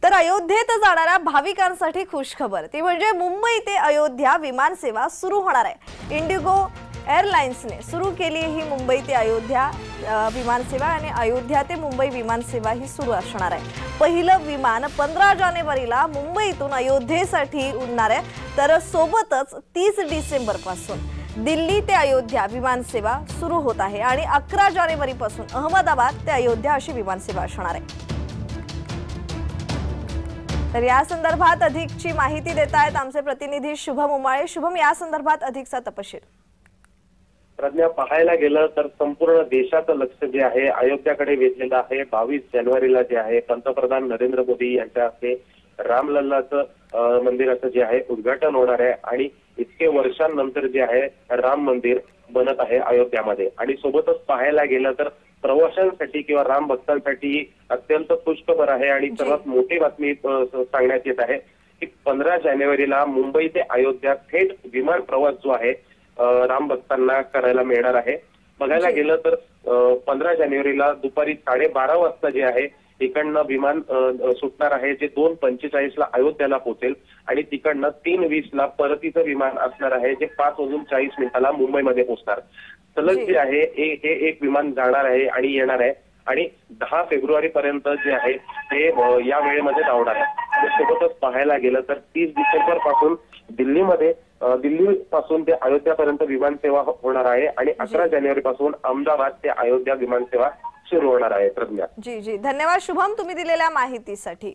तर अयोध्येत जाणाऱ्या भाविकांसाठी खुशखबर, ती म्हणजे मुंबई ते अयोध्या विमान सेवा सुरू होणार आहे। इंडिगो एअरलाइन्सने सुरू केली ही मुंबई ते अयोध्या विमान सेवा आणि अयोध्या ते मुंबई विमान सेवा ही सुरू असणार आहे। पहिलं विमान 15 जानेवारीला मुंबईतून अयोध्येसाठी उडणार आहे, तर सोबतच 30 डिसेंबर पासून दिल्ली ते अयोध्या विमान सेवा सुरू होत आहे आणि 11 जानेवारी पासून अहमदाबाद ते अयोध्या अशी विमान सेवा असणार आहे। तर या संदर्भात अधिकची माहिती देत आहेत आमचे प्रतिनिधी शुभम उमाळे। शुभम, या संदर्भात अधिकचा तपशील। प्रज्ञा, पाहायला गेलं तर संपूर्ण देशाचं लक्ष जे आहे अयोध्याकडे वेधलेलं आहे। 22 जानेवारीला जे आहे पंतप्रधान नरेंद्र मोदी यांच्या हस्ते रामलल्लाचं मंदिराचं जे आहे उद्घाटन होणार आहे आणि इतके वर्षांनंतर जे आहे राम मंदिर बनत आहे अयोध्यामध्ये। आणि सोबतच पाहायला गेलं तर प्रवाशांसाठी किंवा राम भक्तांसाठी अत्यंत खुशखबर आहे आणि सर्वात मोठी बातमी सांगण्यात येत आहे की 15 जानेवारीला मुंबई ते अयोध्या थेट विमान प्रवास जो आहे राम भक्तांना करायला मिळणार आहे। बघायला गेलं तर 15 जानेवारीला दुपारी 12:30 वाजता जे आहे इकडनं विमान सुटणार आहे, जे 2:45 ला अयोध्याला पोहोचेल आणि तिकडनं 3:20 परतीचं विमान असणार आहे, जे 5:40 मुंबईमध्ये पोहोचणार। सलग जे आहे हे एक विमान जाणार आहे आणि येणार आहे आणि 10 फेब्रुवारी पर्यंत जे आहे ते या वेळेमध्ये धावणार आहे। सोबतच पाहायला गेलं तर 30 डिसेंबर पासून दिल्ली पासून ते अयोध्यापर्यंत विमान सेवा होणार आहे आणि 11 जानेवारी पासून अहमदाबाद ते अयोध्या विमान सेवा सुरू होणार आहे। प्रज्ञा जी, धन्यवाद शुभम, तुम्ही दिलेल्या माहितीसाठी।